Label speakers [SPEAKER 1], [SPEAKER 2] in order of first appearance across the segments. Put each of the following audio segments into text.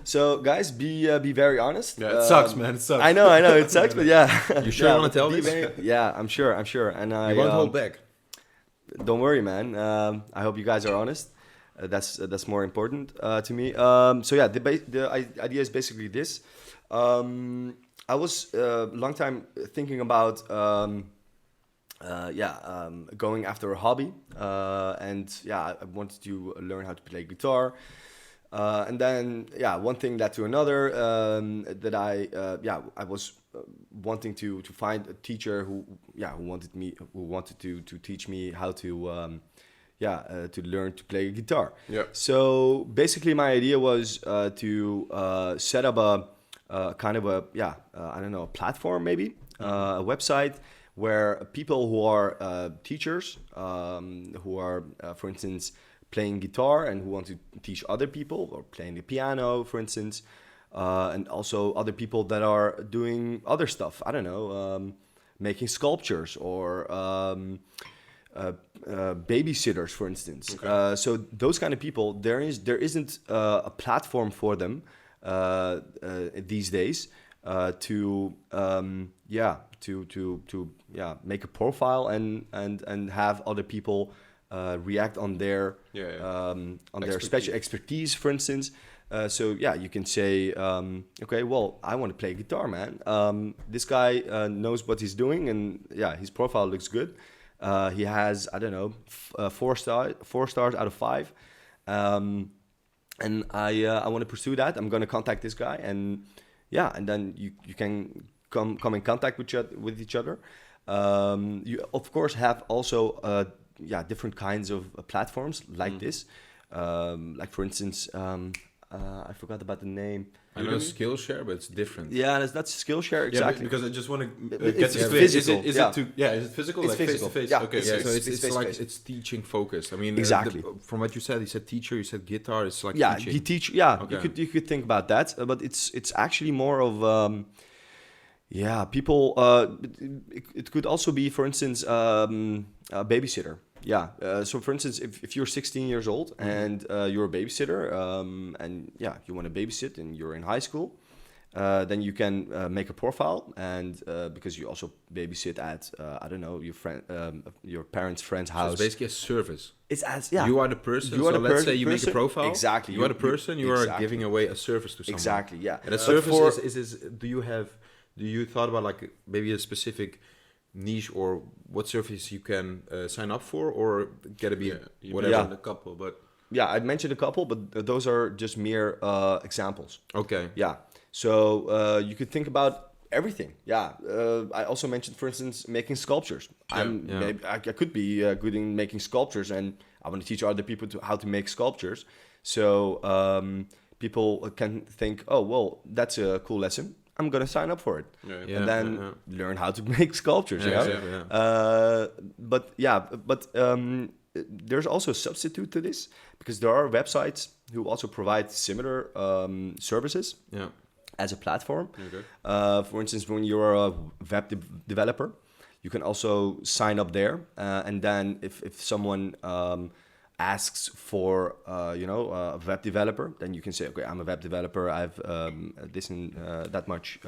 [SPEAKER 1] So guys, be very honest.
[SPEAKER 2] Yeah, it sucks, man. It sucks.
[SPEAKER 1] I know, it sucks, but yeah.
[SPEAKER 2] You sure
[SPEAKER 1] Yeah,
[SPEAKER 2] you want to tell
[SPEAKER 1] be
[SPEAKER 2] this?
[SPEAKER 1] yeah, I'm sure, and I
[SPEAKER 2] You won't hold back.
[SPEAKER 1] don't worry, man. I hope you guys are honest. That's more important to me. So yeah, the idea is basically this. I was a long time thinking about going after a hobby, and yeah, I wanted to learn how to play guitar. And then, yeah, one thing led to another. That I was wanting to find a teacher who wanted to teach me how to learn to play guitar.
[SPEAKER 2] Yeah.
[SPEAKER 1] So basically, my idea was to set up a kind of I don't know, a platform maybe, a website where people who are teachers, who are, for instance, playing guitar and who want to teach other people, or playing the piano, for instance, and also other people that are doing other stuff. I don't know, making sculptures or babysitters, for instance.
[SPEAKER 2] Okay.
[SPEAKER 1] So those kind of people, there isn't a platform for them these days to make a profile and have other people react on their special expertise, for instance. So yeah, you can say, okay, well, I want to play guitar, man. This guy knows what he's doing, and yeah, his profile looks good. He has, I don't know, 4 stars out of 5. And I want to pursue that. I'm going to contact this guy, and yeah, and then you can come in contact with each other. You of course have also different kinds of platforms like this. Like for instance, I forgot about the name.
[SPEAKER 2] I know Skillshare, but it's different.
[SPEAKER 1] Yeah, that's not Skillshare exactly.
[SPEAKER 2] Yeah, because I just want to
[SPEAKER 1] It's
[SPEAKER 2] get this clear.
[SPEAKER 1] physical,
[SPEAKER 2] Is it physical?
[SPEAKER 1] It's
[SPEAKER 2] like
[SPEAKER 1] physical.
[SPEAKER 2] face to face?
[SPEAKER 1] Yeah,
[SPEAKER 2] Okay,
[SPEAKER 1] it's
[SPEAKER 2] so it's
[SPEAKER 1] face-to-face.
[SPEAKER 2] like it's teaching focused. I mean,
[SPEAKER 1] Exactly.
[SPEAKER 2] From what you said teacher, you said guitar. It's like
[SPEAKER 1] Yeah,
[SPEAKER 2] teaching.
[SPEAKER 1] you teach. Yeah,
[SPEAKER 2] Okay.
[SPEAKER 1] you could think about that, but it's actually more of people. It could also be, for instance, a babysitter. Yeah. So, for instance, if you're 16 years old and you're a babysitter, and yeah, you want to babysit and you're in high school, then you can make a profile, and because you also babysit at I don't know, your parents' friend's
[SPEAKER 2] So
[SPEAKER 1] house.
[SPEAKER 2] it's basically a service.
[SPEAKER 1] It's as yeah.
[SPEAKER 2] You are the person.
[SPEAKER 1] You are
[SPEAKER 2] so
[SPEAKER 1] the
[SPEAKER 2] let's say you make a
[SPEAKER 1] person.
[SPEAKER 2] profile.
[SPEAKER 1] Exactly.
[SPEAKER 2] You are the person. You are
[SPEAKER 1] exactly.
[SPEAKER 2] giving away a service to someone.
[SPEAKER 1] Exactly. Yeah.
[SPEAKER 2] And a
[SPEAKER 1] But
[SPEAKER 2] service is do you thought about like maybe a specific niche or what service you can sign up for, or get to be whatever?
[SPEAKER 1] mentioned
[SPEAKER 3] a couple, but
[SPEAKER 1] I mentioned a couple, but those are just mere examples.
[SPEAKER 2] Okay.
[SPEAKER 1] Yeah. So you could think about everything. Yeah. I also mentioned, for instance, making sculptures. Maybe I could be good in making sculptures, and I want to teach other people how to make sculptures. So people can think, oh, well, that's a cool lesson. I'm gonna sign up for it, and then learn how to make sculptures. But there's also a substitute to this, because there are websites who also provide similar services as a platform.
[SPEAKER 2] Okay.
[SPEAKER 1] For instance, when you're a web developer, you can also sign up there, and then if someone asks for a web developer, then you can say, okay, I'm a web developer, I have this and that much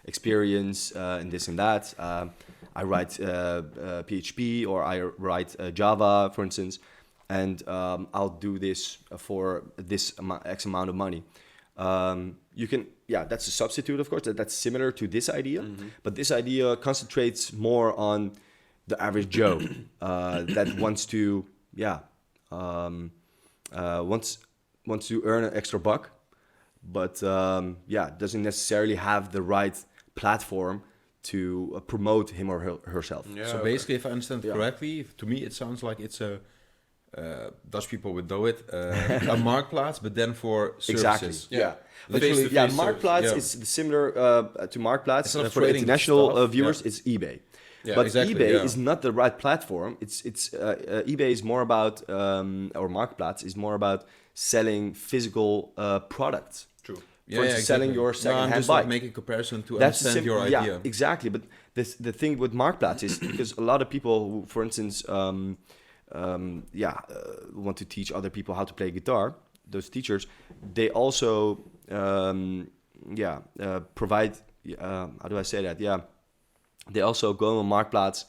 [SPEAKER 1] experience in this and that. I write PHP, or I write Java, for instance, and I'll do this for this X amount of money. You can, that's a substitute, of course, that's similar to this idea, but this idea concentrates more on the average Joe that wants to wants to earn an extra buck, but doesn't necessarily have the right platform to promote him or herself.
[SPEAKER 2] So basically, if I understand correctly, to me it sounds like it's a Dutch people would know it, a marktplaats, but then for services.
[SPEAKER 1] Exactly. Yeah. Literally, Marktplaats is similar to Marktplaats. For the international
[SPEAKER 2] stuff,
[SPEAKER 1] viewers, it's eBay.
[SPEAKER 2] Yeah,
[SPEAKER 1] but
[SPEAKER 2] exactly,
[SPEAKER 1] eBay is not the right platform. It's eBay is more about, or Marktplaats is more about selling physical products.
[SPEAKER 2] True.
[SPEAKER 1] For instance, selling your second-hand
[SPEAKER 2] just
[SPEAKER 1] bike.
[SPEAKER 2] like making a comparison to understand your idea.
[SPEAKER 1] Yeah, exactly. But the thing with Marktplaats is because a lot of people who, for instance, want to teach other people how to play guitar, those teachers, they also provide. How do I say that? Yeah, they also go on Marktplaats,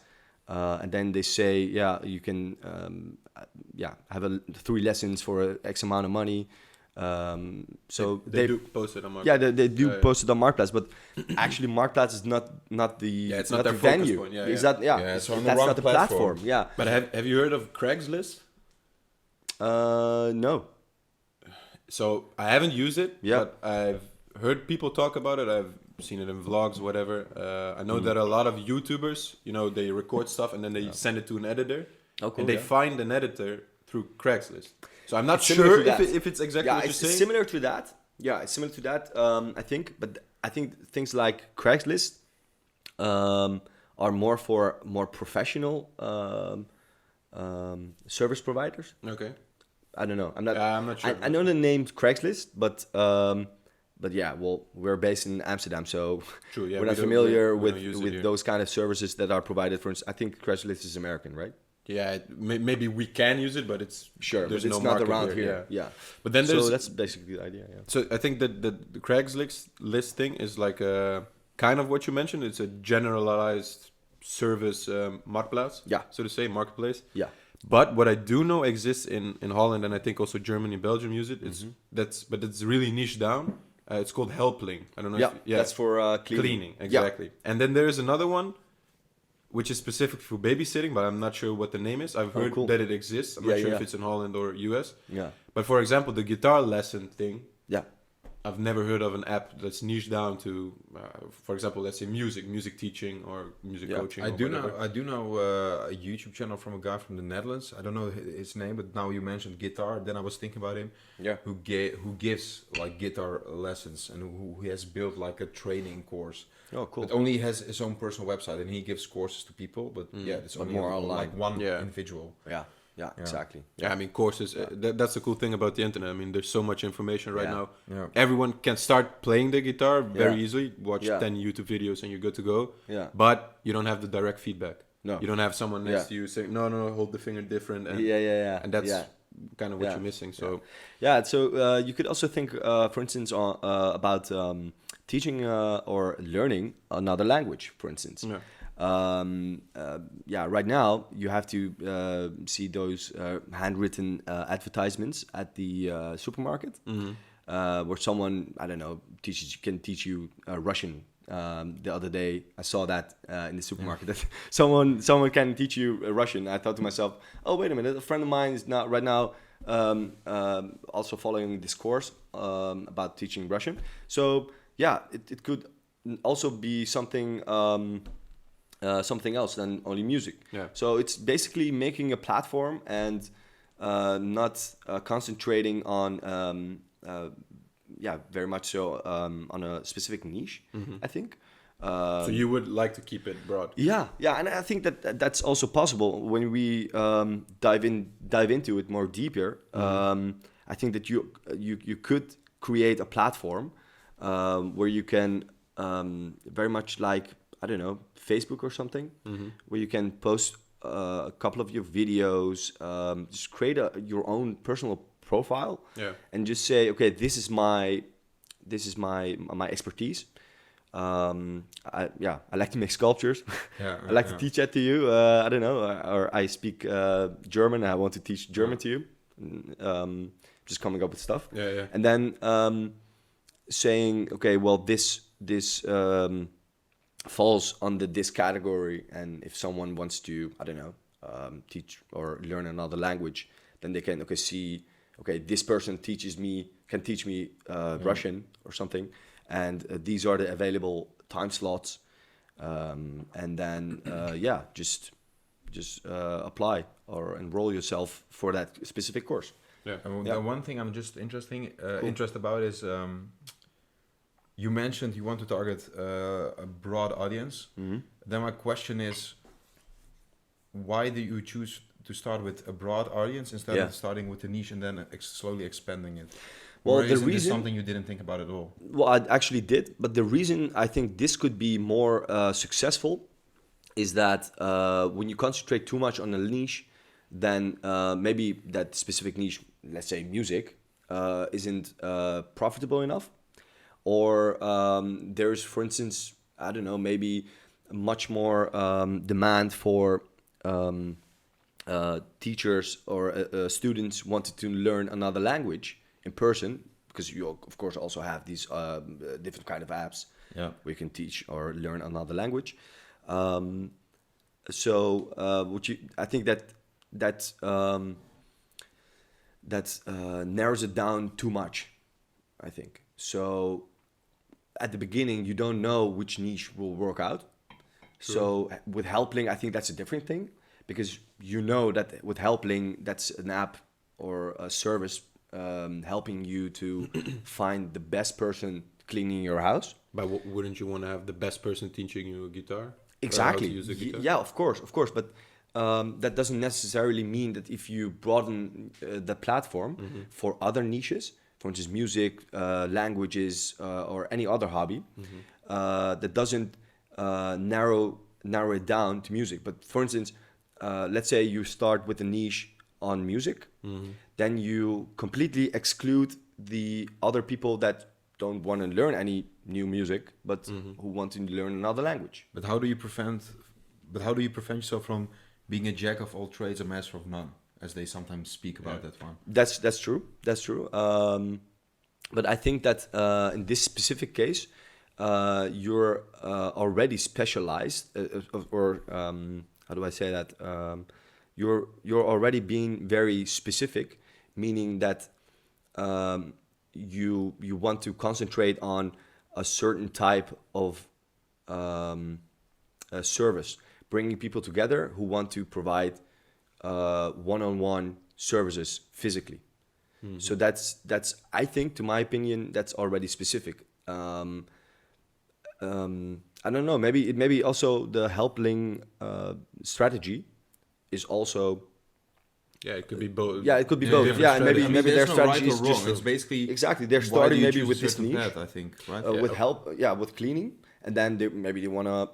[SPEAKER 1] and then they say, you can, have 3 lessons for X amount of money. So
[SPEAKER 3] they do post it on Marktplaats.
[SPEAKER 1] Yeah, they do post it on Marktplaats, but actually Marktplaats is not the
[SPEAKER 3] it's not their
[SPEAKER 1] the
[SPEAKER 3] focus
[SPEAKER 1] venue.
[SPEAKER 3] point.
[SPEAKER 1] Is that
[SPEAKER 2] it's on the
[SPEAKER 1] that's
[SPEAKER 2] wrong
[SPEAKER 1] not the
[SPEAKER 2] platform.
[SPEAKER 1] Yeah.
[SPEAKER 3] But have you heard of Craigslist?
[SPEAKER 1] No.
[SPEAKER 3] So I haven't used it,
[SPEAKER 1] Yeah.
[SPEAKER 3] but I've heard people talk about it. I've seen it in vlogs, whatever. I know that a lot of YouTubers, they record stuff and then they send it to an editor, and they find an editor through Craigslist. So I'm not
[SPEAKER 1] It's similar
[SPEAKER 3] sure
[SPEAKER 1] to that.
[SPEAKER 3] if it's exactly what you're
[SPEAKER 1] it's
[SPEAKER 3] saying.
[SPEAKER 1] similar to that. Yeah, it's similar to that. I think, but I think things like Craigslist are more for more professional service providers.
[SPEAKER 3] Okay.
[SPEAKER 1] I don't know. I'm not
[SPEAKER 3] sure.
[SPEAKER 1] I know the name Craigslist, but yeah, well, we're based in Amsterdam, so
[SPEAKER 3] True, yeah,
[SPEAKER 1] we're not
[SPEAKER 3] we don't-
[SPEAKER 1] familiar
[SPEAKER 3] we don't use it
[SPEAKER 1] with
[SPEAKER 3] here.
[SPEAKER 1] those kind of services that are provided. For instance, I think Craigslist is American, right?
[SPEAKER 3] Yeah, maybe we can use it, but it's
[SPEAKER 1] Sure,
[SPEAKER 3] There's
[SPEAKER 1] but it's
[SPEAKER 3] no
[SPEAKER 1] not
[SPEAKER 3] market
[SPEAKER 1] around here.
[SPEAKER 3] Yeah.
[SPEAKER 1] Yeah.
[SPEAKER 3] But then there's
[SPEAKER 1] So that's basically the idea. Yeah.
[SPEAKER 3] So I think that the Craigslist listing is like a kind of what you mentioned. It's a generalized service marktplaats,
[SPEAKER 1] Yeah.
[SPEAKER 3] so to say, marketplace.
[SPEAKER 1] Yeah.
[SPEAKER 3] But what I do know exists in Holland, and I think also Germany, Belgium use it. But it's really niche down. It's called Helpling. I don't know.
[SPEAKER 1] Yeah. That's for cleaning.
[SPEAKER 3] Exactly. And then there is another one, which is specific for babysitting, but I'm not sure what the name is. I've heard
[SPEAKER 1] cool.
[SPEAKER 3] that it exists. I'm
[SPEAKER 1] Yeah,
[SPEAKER 3] not sure
[SPEAKER 1] yeah.
[SPEAKER 3] if it's in Holland or US.
[SPEAKER 1] Yeah.
[SPEAKER 3] But for example, the guitar lesson thing,
[SPEAKER 1] Yeah.
[SPEAKER 3] I've never heard of an app that's niche down to, for example, let's say music teaching or music coaching.
[SPEAKER 2] I
[SPEAKER 3] or
[SPEAKER 2] do
[SPEAKER 3] whatever.
[SPEAKER 2] know. I do know a YouTube channel from a guy from the Netherlands. I don't know his name, but now you mentioned guitar. Then I was thinking about him.
[SPEAKER 1] Yeah.
[SPEAKER 2] Who gives like guitar lessons and who has built like a training course.
[SPEAKER 1] Oh, cool.
[SPEAKER 2] But only has his own personal website and he gives courses to people. But it's
[SPEAKER 1] But
[SPEAKER 2] only
[SPEAKER 1] more online.
[SPEAKER 2] like one
[SPEAKER 3] Yeah.
[SPEAKER 2] individual.
[SPEAKER 1] Yeah. Exactly.
[SPEAKER 3] Yeah, I mean, courses, that's the cool thing about the internet. I mean, there's so much information right
[SPEAKER 1] Yeah.
[SPEAKER 3] now.
[SPEAKER 2] Yeah.
[SPEAKER 3] Everyone can start playing the guitar very
[SPEAKER 1] Yeah.
[SPEAKER 3] easily, watch
[SPEAKER 1] Yeah.
[SPEAKER 3] 10 YouTube videos and you're good to go.
[SPEAKER 1] Yeah.
[SPEAKER 3] But you don't have the direct feedback.
[SPEAKER 1] No.
[SPEAKER 3] You don't have someone next
[SPEAKER 1] Yeah.
[SPEAKER 3] to you saying, no, hold the finger different. And,
[SPEAKER 1] Yeah.
[SPEAKER 3] and that's kind of what
[SPEAKER 1] Yeah.
[SPEAKER 3] you're missing. So,
[SPEAKER 1] Yeah, so you could also think, for instance, about teaching or learning another language, for instance.
[SPEAKER 3] Yeah.
[SPEAKER 1] Right now you have to see those handwritten advertisements at the supermarket, where someone, I don't know, can teach you Russian. The other day I saw that in the supermarket that someone can teach you Russian. I thought to myself, oh, wait a minute, a friend of mine is not right now also following this course about teaching Russian. So yeah, it could also be something something else than only music.
[SPEAKER 3] Yeah.
[SPEAKER 1] So it's basically making a platform and not concentrating on very much so on a specific niche. I think.
[SPEAKER 3] So you would like to keep it broad?
[SPEAKER 1] Yeah, and I think that that's also possible when we dive into it more deeper. I think that you could create a platform where you can very much like, I don't know, Facebook or something, where you can post a couple of your videos, just create your own personal profile, and just say, okay, this is my expertise. I like to make sculptures. I like to teach that to you. I don't know, or I speak German. I want to teach German to you. Just coming up with stuff. And then saying, okay, well, this falls under this category, and if someone wants to, I don't know, teach or learn another language, then they can see, okay, this person can teach me Russian or something. And these are the available time slots, and then just apply or enroll yourself for that specific course.
[SPEAKER 2] The one thing I'm just interested about is you mentioned you want to target a broad audience. Then my question is, why do you choose to start with a broad audience instead of starting with a niche and then slowly expanding it?
[SPEAKER 1] Well,
[SPEAKER 2] or
[SPEAKER 1] the
[SPEAKER 2] isn't this
[SPEAKER 1] reason
[SPEAKER 2] something you didn't think about at all?
[SPEAKER 1] Well, I actually did, but the reason I think this could be more successful is that when you concentrate too much on a niche, then maybe that specific niche, let's say music, isn't profitable enough. or there's, for instance, I don't know, maybe much more demand for teachers or students wanted to learn another language in person, because you of course also have these different kind of apps where you can teach or learn another language. I think that narrows it down too much, I think. So at the beginning, you don't know which niche will work out. True. So with Helpling, I think that's a different thing, because you know that with Helpling, that's an app or a service helping you to find the best person cleaning your house.
[SPEAKER 3] But wouldn't you want to have the best person teaching you a guitar?
[SPEAKER 1] Exactly.
[SPEAKER 3] How to use a guitar?
[SPEAKER 1] Yeah, of course. But that doesn't necessarily mean that if you broaden the platform for other niches, for instance, music, languages, or any other hobby, that doesn't narrow it down to music. But for instance, let's say you start with a niche on music, then you completely exclude the other people that don't want to learn any new music, but who want to learn another language.
[SPEAKER 2] But how do you prevent yourself from being a jack of all trades, a master of none, as they sometimes speak about that one?
[SPEAKER 1] That's true. But I think that in this specific case, you're already specialized, or how do I say that? You're already being very specific, meaning that you want to concentrate on a certain type of a service, bringing people together who want to provide one-on-one services physically. So that's I think, to my opinion, that's already specific. I don't know. Maybe also the Helpling strategy is also.
[SPEAKER 3] Yeah, it could be both.
[SPEAKER 1] Yeah, it could be both. Yeah, and maybe their strategy is just
[SPEAKER 2] It's basically
[SPEAKER 1] exactly. They're starting maybe with this niche.
[SPEAKER 2] Path, I think, right?
[SPEAKER 1] With cleaning, and then they wanna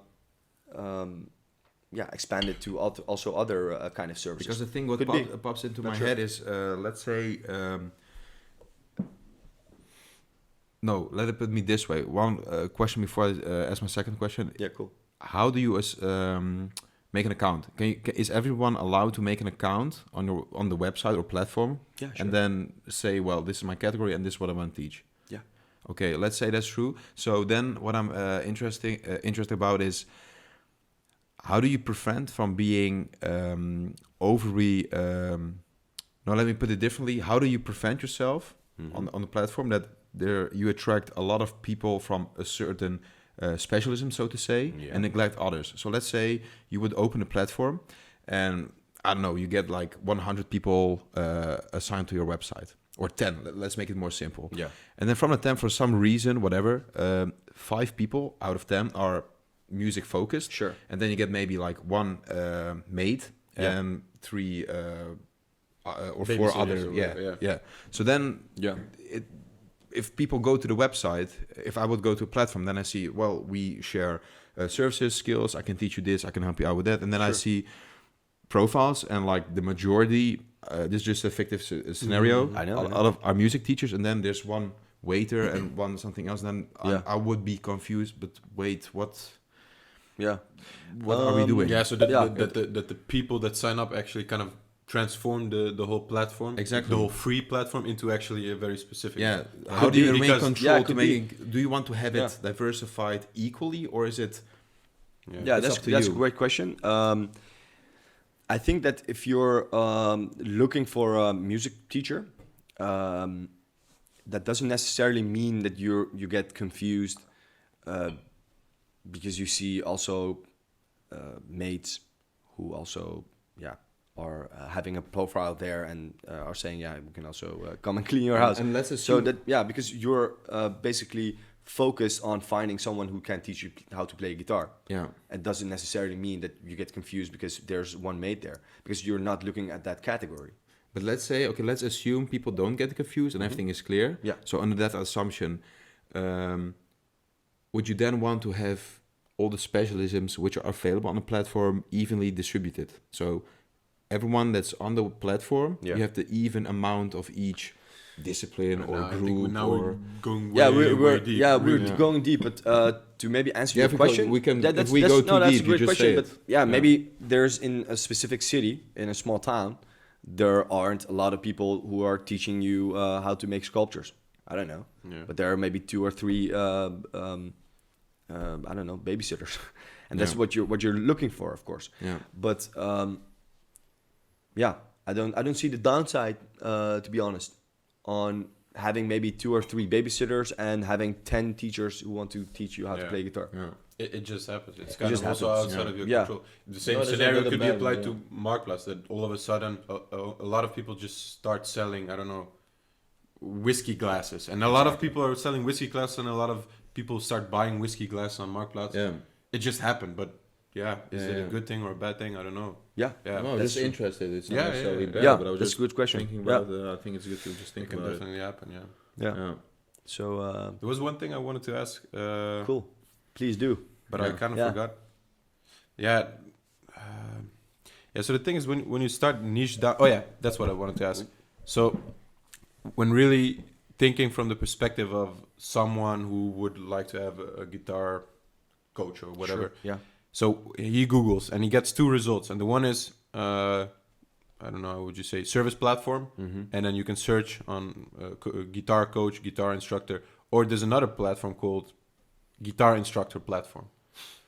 [SPEAKER 1] expand it to also other kind of services.
[SPEAKER 2] Because the thing what pops into my head is, let's say, no, let it put me this way. One question before I ask my second question.
[SPEAKER 1] Yeah, cool.
[SPEAKER 2] How do you make an account? Is everyone allowed to make an account on the website or platform?
[SPEAKER 1] Yeah, sure.
[SPEAKER 2] And then say, well, this is my category and this is what I want to teach.
[SPEAKER 1] Yeah.
[SPEAKER 2] Okay, let's say that's true. So then what I'm interested about is, how do you prevent from being overly... no, let me put it differently. How do you prevent yourself on the platform that you attract a lot of people from a certain specialism, so to say, and neglect others? So let's say you would open a platform and, I don't know, you get like 100 people assigned to your website, or 10. Let's make it more simple.
[SPEAKER 1] Yeah.
[SPEAKER 2] And then from the 10, for some reason, whatever, 5 people out of 10 are music focused.
[SPEAKER 1] Sure.
[SPEAKER 2] And then you get maybe like 1 maid and 3 or 4 other. Yeah. So then if people go to the website, if I would go to a platform, then I see, well, we share services, skills. I can teach you this. I can help you out with that. And then I see profiles, and like the majority, this is just a fictive scenario.
[SPEAKER 1] I know.
[SPEAKER 2] A lot of our music teachers, and then there's 1 waiter and 1 something else. And then I would be confused. But wait, what?
[SPEAKER 1] Yeah.
[SPEAKER 2] What are we doing?
[SPEAKER 3] Yeah. So that the people that sign up actually kind of transform the whole platform,
[SPEAKER 2] exactly,
[SPEAKER 3] the whole free platform, into actually a very specific.
[SPEAKER 2] Yeah. How do you remain control to make? Do you want to have it diversified equally, or is it?
[SPEAKER 1] Yeah, that's a great question. I think that if you're looking for a music teacher, that doesn't necessarily mean that you get confused, because you see also mates who also are having a profile there and are saying, we can also come and clean your house.
[SPEAKER 2] And let's assume
[SPEAKER 1] because you're basically focused on finding someone who can teach you how to play guitar. Yeah. It doesn't necessarily mean that you get confused because there's 1 mate there, because you're not looking at that category.
[SPEAKER 2] But let's assume people don't get confused and everything is clear. Yeah. So under that assumption, would you then want to have all the specialisms which are available on the platform evenly distributed? So everyone that's on the platform, you have the even amount of each
[SPEAKER 4] discipline or
[SPEAKER 3] No, I think
[SPEAKER 4] group
[SPEAKER 3] now
[SPEAKER 4] or...
[SPEAKER 3] we're going
[SPEAKER 1] Yeah,
[SPEAKER 3] way,
[SPEAKER 1] we're
[SPEAKER 3] way deep.
[SPEAKER 1] we're
[SPEAKER 4] Yeah.
[SPEAKER 1] going deep, but to maybe answer your
[SPEAKER 4] because
[SPEAKER 1] question,
[SPEAKER 4] we can,
[SPEAKER 1] that's,
[SPEAKER 4] if we
[SPEAKER 1] that's,
[SPEAKER 4] go
[SPEAKER 1] no,
[SPEAKER 4] too
[SPEAKER 1] that's
[SPEAKER 4] deep,
[SPEAKER 1] a
[SPEAKER 4] you
[SPEAKER 1] great
[SPEAKER 4] just
[SPEAKER 1] question.
[SPEAKER 4] say
[SPEAKER 1] But
[SPEAKER 4] it.
[SPEAKER 1] yeah, maybe there's in a specific city, in a small town, there aren't a lot of people who are teaching you how to make sculptures. I don't know,
[SPEAKER 3] Yeah.
[SPEAKER 1] but there are maybe 2 or 3 I don't know, babysitters, and that's
[SPEAKER 4] Yeah.
[SPEAKER 1] what you're looking for, of course.
[SPEAKER 4] Yeah.
[SPEAKER 1] But yeah, I don't see the downside, to be honest, on having maybe 2 or 3 babysitters and having 10 teachers who want to teach you how to
[SPEAKER 3] Yeah.
[SPEAKER 1] play guitar.
[SPEAKER 4] Yeah.
[SPEAKER 3] It just happens. It's kind
[SPEAKER 1] just
[SPEAKER 3] of also
[SPEAKER 1] happens,
[SPEAKER 3] outside
[SPEAKER 4] yeah.
[SPEAKER 3] of your
[SPEAKER 1] Yeah.
[SPEAKER 3] control. The same
[SPEAKER 2] No, there's
[SPEAKER 3] scenario
[SPEAKER 2] another
[SPEAKER 3] could be
[SPEAKER 2] bad,
[SPEAKER 3] applied
[SPEAKER 2] yeah.
[SPEAKER 3] to Marktplaats, that all of a sudden a lot of people just start selling, I don't know, whiskey glasses. And a lot of people are selling whiskey glasses, and a lot of people start buying whiskey glasses on Marktplaats.
[SPEAKER 4] Yeah.
[SPEAKER 3] It just happened, but yeah, is
[SPEAKER 4] Yeah,
[SPEAKER 3] it
[SPEAKER 4] yeah.
[SPEAKER 3] a good thing or a bad thing? I don't know.
[SPEAKER 1] Yeah,
[SPEAKER 3] Yeah,
[SPEAKER 4] No,
[SPEAKER 1] that's
[SPEAKER 4] just
[SPEAKER 1] true.
[SPEAKER 4] interested. It's not
[SPEAKER 3] Yeah,
[SPEAKER 4] necessarily
[SPEAKER 3] yeah.
[SPEAKER 4] bad,
[SPEAKER 1] Yeah,
[SPEAKER 4] but I was
[SPEAKER 1] that's
[SPEAKER 4] just
[SPEAKER 1] a good question.
[SPEAKER 4] thinking
[SPEAKER 1] Yeah.
[SPEAKER 4] about I think it's good to just
[SPEAKER 3] It
[SPEAKER 4] think
[SPEAKER 3] can
[SPEAKER 4] about it.
[SPEAKER 3] definitely happen, yeah.
[SPEAKER 1] Yeah.
[SPEAKER 4] Yeah.
[SPEAKER 1] So
[SPEAKER 3] There was one thing I wanted to ask,
[SPEAKER 1] cool. Please do.
[SPEAKER 3] but I
[SPEAKER 4] Yeah.
[SPEAKER 3] kind of
[SPEAKER 1] Yeah.
[SPEAKER 3] forgot. Yeah. Yeah, so the thing is, when you start niche down... Oh, yeah, that's what I wanted to ask. So, when really thinking from the perspective of someone who would like to have a guitar coach or whatever.
[SPEAKER 1] Sure. Yeah.
[SPEAKER 3] So, he Googles and he gets 2 results. And the one is, I don't know, how would you say, service platform.
[SPEAKER 1] Mm-hmm.
[SPEAKER 3] And then you can search on guitar coach, guitar instructor. Or there's another platform called guitar instructor platform.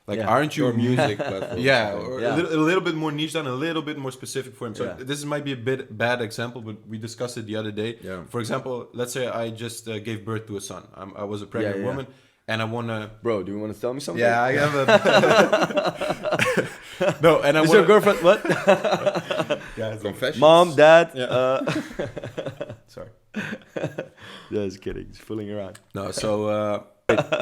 [SPEAKER 3] Like,
[SPEAKER 1] Yeah.
[SPEAKER 3] aren't you...
[SPEAKER 4] Or music platform.
[SPEAKER 3] Yeah, or
[SPEAKER 1] Yeah.
[SPEAKER 3] a little bit more niche down, a little bit more specific for him. So
[SPEAKER 1] Yeah.
[SPEAKER 3] this might be a bit bad example, but we discussed it the other day.
[SPEAKER 4] Yeah.
[SPEAKER 3] For example, let's say I just gave birth to a son. I was a pregnant
[SPEAKER 1] yeah.
[SPEAKER 3] woman, and I want to...
[SPEAKER 1] Bro, do you want to tell me something?
[SPEAKER 3] Yeah, I have a... No, and I
[SPEAKER 1] Is
[SPEAKER 3] want
[SPEAKER 1] your girlfriend what?
[SPEAKER 4] Confessions.
[SPEAKER 1] Mom, dad.
[SPEAKER 3] Yeah. Sorry.
[SPEAKER 1] Just kidding. Just fooling around.
[SPEAKER 3] No, so...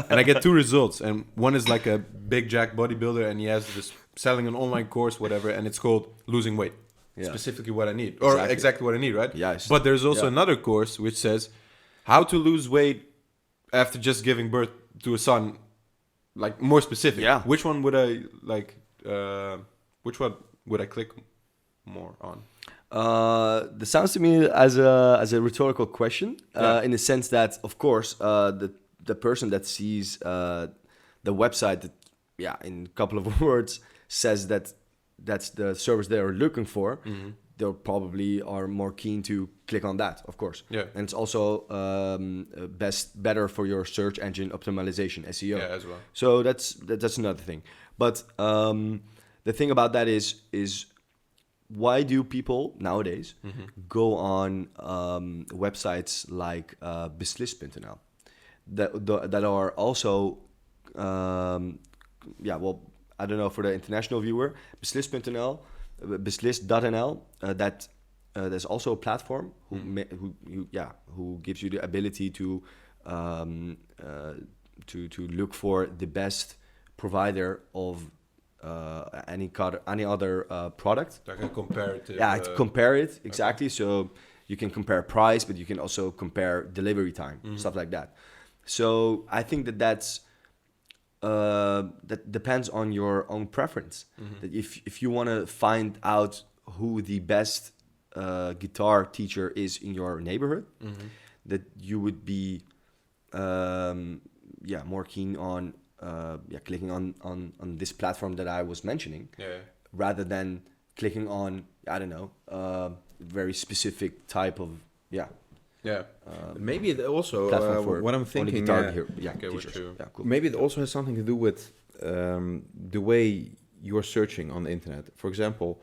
[SPEAKER 3] and I get 2 results, and one is like a big jack bodybuilder, and he has this selling an online course, whatever, and it's called Losing Weight.
[SPEAKER 1] Yeah.
[SPEAKER 3] Specifically what I need, or exactly what I need, right?
[SPEAKER 1] Yes.
[SPEAKER 3] But there's also
[SPEAKER 1] Yeah.
[SPEAKER 3] another course which says how to lose weight after just giving birth to a son, like more specific.
[SPEAKER 1] Yeah.
[SPEAKER 3] Which one would I like? Which one would I click more on?
[SPEAKER 1] That sounds to me as a rhetorical question,
[SPEAKER 3] Yeah.
[SPEAKER 1] in the sense that, of course, the person that sees the website that, yeah, in a couple of words, says that that's the service they are looking for, they probably are more keen to click on that, of course.
[SPEAKER 3] Yeah.
[SPEAKER 1] And it's also better for your search engine optimization, SEO.
[SPEAKER 3] Yeah, as well.
[SPEAKER 1] So that's another thing. But the thing about that is why do people nowadays go on websites like beslist.nl that are also I don't know, for the international viewer, beslist.nl, beslist.nl, there's also a platform who gives you the ability to look for the best provider of any other product.
[SPEAKER 3] Like a comparative.
[SPEAKER 1] Yeah, compare it exactly. Okay. So you can compare price, but you can also compare delivery time, stuff like that. So I think that depends on your own preference. That if you want to find out who the best guitar teacher is in your neighborhood, that you would be more keen on clicking on this platform that I was mentioning, rather than clicking on, I don't know, very specific type of
[SPEAKER 4] maybe it also what I'm thinking.
[SPEAKER 1] Cool.
[SPEAKER 4] Maybe it also has something to do with the way you're searching on the internet. For example,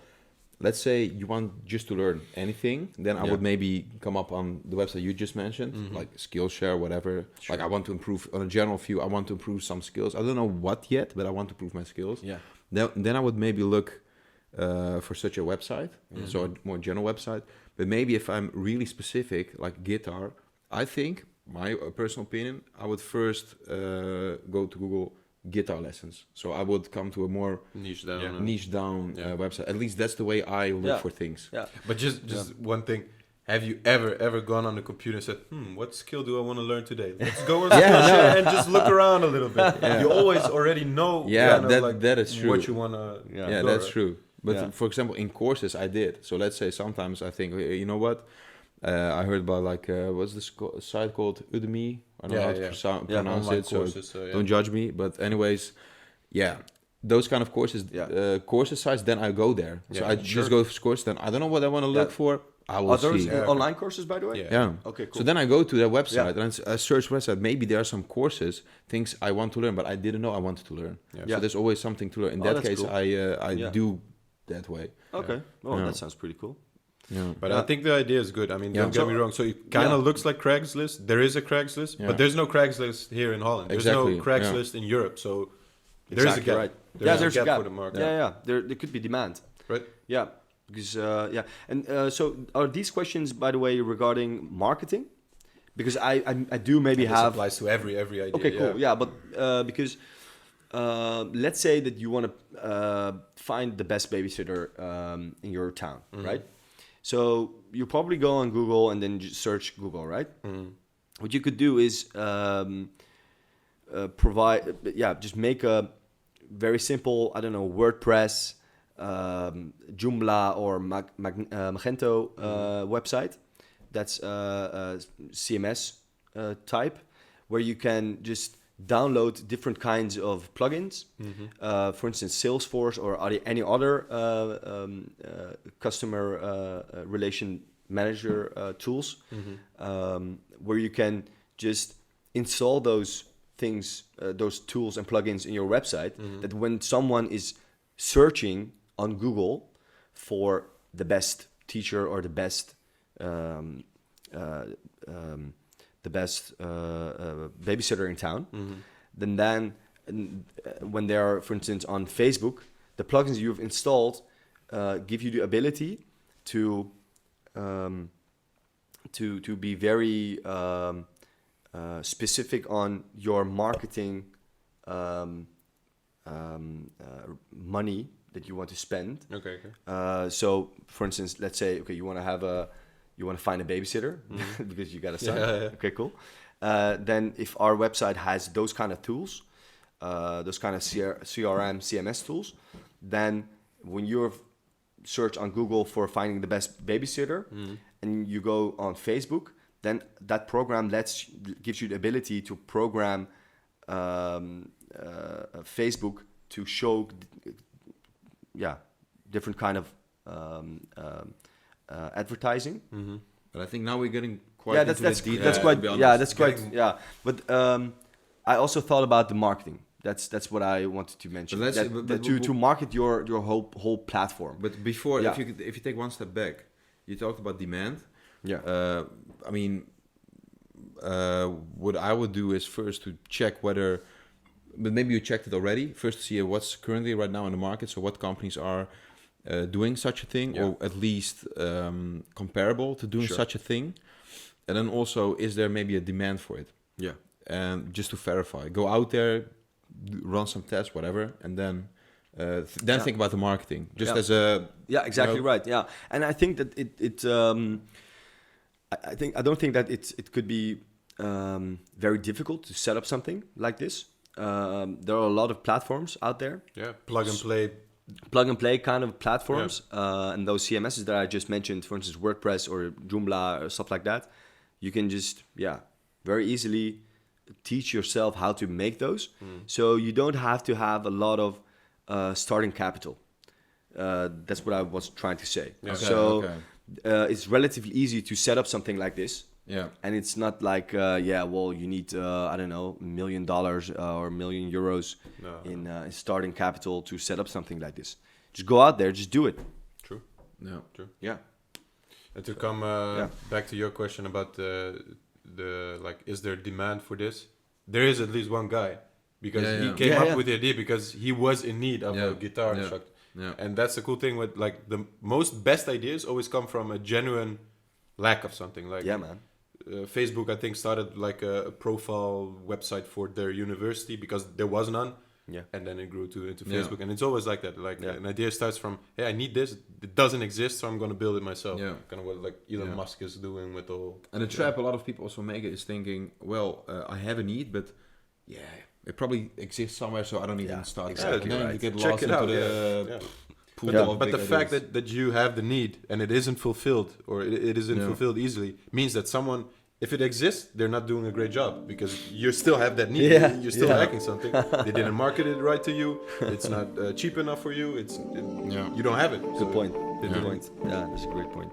[SPEAKER 4] let's say you want just to learn anything, then I would maybe come up on the website you just mentioned, like Skillshare, whatever. Sure. Like I want to improve on a general view. I want to improve some skills. I don't know what yet, but I want to improve my skills. Yeah. Then I would maybe look for such a website, so a more general website. But maybe if I'm really specific, like guitar, I think, my personal opinion, I would first go to Google guitar lessons. So I would come to a more niche down website. At least that's the way I look for things.
[SPEAKER 1] Yeah.
[SPEAKER 3] But just one thing. Have you ever gone on the computer and said, what skill do I want to learn today? Let's go on Skillshare and just look around a little bit. Yeah. You always already know
[SPEAKER 4] that is true.
[SPEAKER 3] What you want to
[SPEAKER 4] Yeah, that's true. But for example, in courses I did. So let's say sometimes I think, you know what? I heard about like what's this site called Udemy? I don't know how to pronounce it.
[SPEAKER 3] Courses,
[SPEAKER 4] so don't judge me. But anyways, yeah, those kind of courses, courses sites. Then I go there. So I just go for course. Then I don't know what I want to look for. I will see.
[SPEAKER 1] Are those online courses, by the way?
[SPEAKER 4] Yeah.
[SPEAKER 1] Okay, cool.
[SPEAKER 4] So then I go to their website and I search website. Maybe there are some courses, things I want to learn, but I didn't know I wanted to learn. So there's always something to learn. In that case, cool. I do that way.
[SPEAKER 1] Okay. Oh, that sounds pretty cool.
[SPEAKER 4] Yeah.
[SPEAKER 3] But I think the idea is good. I mean, don't get me wrong. So it kind of looks like Craigslist. There is a Craigslist, but there's no Craigslist here in Holland. There's no Craigslist in Europe. So there's a gap.
[SPEAKER 1] Right.
[SPEAKER 3] There's a gap for the market.
[SPEAKER 1] Yeah. There could be demand.
[SPEAKER 3] Right.
[SPEAKER 1] Yeah. Because and so are these questions, by the way, regarding marketing? Because I do maybe have
[SPEAKER 3] applies to every idea.
[SPEAKER 1] Okay, cool. Yeah, but because let's say that you want to find the best babysitter in your town, right? So you probably go on Google and then just search Google, right? What you could do is just make a very simple, I don't know, WordPress, Joomla or Magento website. That's CMS type, where you can just download different kinds of plugins. For instance, Salesforce or any other customer relation manager tools, where you can just install those things, those tools and plugins in your website, that when someone is searching on Google for the best teacher or the best babysitter in town, then when they are, for instance, on Facebook, the plugins you've installed give you the ability to be very specific on your marketing money that you want to spend.
[SPEAKER 3] Okay.
[SPEAKER 1] So, for instance, let's say, you want to find a babysitter because you got a son. Okay, cool. Then, if our website has those kind of tools, those kind of CRM, CMS tools, then when you search on Google for finding the best babysitter, and you go on Facebook, then that program gives you the ability to program Facebook to show different kind of advertising.
[SPEAKER 4] But I think now we're getting quite into the detail.
[SPEAKER 1] That's quite. But I also thought about the marketing. That's what I wanted to mention. To market your whole platform.
[SPEAKER 4] But before, if you take one step back, you talked about demand. I mean, what I would do is first to check whether, but maybe you checked it already. First to see what's currently right now in the market. So what companies are doing such a thing, or at least comparable to doing such a thing. And then also, is there maybe a demand for it?
[SPEAKER 1] Yeah.
[SPEAKER 4] And just to verify, go out there, run some tests, whatever, and then think about the marketing. Just as a
[SPEAKER 1] exactly right. Yeah, and I think that I don't think that it could be very difficult to set up something like this. There are a lot of platforms out there.
[SPEAKER 3] Yeah, plug and play
[SPEAKER 1] kind of platforms, and those CMSs that I just mentioned, for instance, WordPress or Joomla or stuff like that, you can just very easily teach yourself how to make those. So you don't have to have a lot of starting capital. That's what I was trying to say. It's relatively easy to set up something like this.
[SPEAKER 4] Yeah.
[SPEAKER 1] And it's not like, you need, I don't know, $1 million or €1 million in starting capital to set up something like this. Just go out there, just do it.
[SPEAKER 3] True.
[SPEAKER 4] No.
[SPEAKER 3] True.
[SPEAKER 1] Yeah.
[SPEAKER 3] And to come back to your question about the is there demand for this? There is at least one guy, because he came up with the idea because he was in need of a guitar instructor. Yeah. And that's the cool thing with the most best ideas always come from a genuine lack of something. Man. Facebook, I think, started a profile website for their university because there was none. Yeah. And then it grew into Facebook. And it's always like that. An idea starts from, hey, I need this. It doesn't exist, so I'm going to build it myself. Yeah. Kind of what Elon Musk is doing with the whole...
[SPEAKER 4] And the trap a lot of people also make is thinking, I have a need, but it probably exists somewhere, so I don't even start.
[SPEAKER 1] Exactly.
[SPEAKER 4] And then you get lost into
[SPEAKER 3] But the fact that you have the need and it isn't fulfilled, or it isn't fulfilled easily, means that someone, if it exists, they're not doing a great job, because you still have that need.
[SPEAKER 1] Yeah.
[SPEAKER 3] You're still lacking something. They didn't market it right to you. It's not cheap enough for you. You don't have it.
[SPEAKER 1] Good
[SPEAKER 3] So
[SPEAKER 1] point.
[SPEAKER 3] they
[SPEAKER 1] Good
[SPEAKER 3] don't.
[SPEAKER 1] point. Yeah, that's a great point.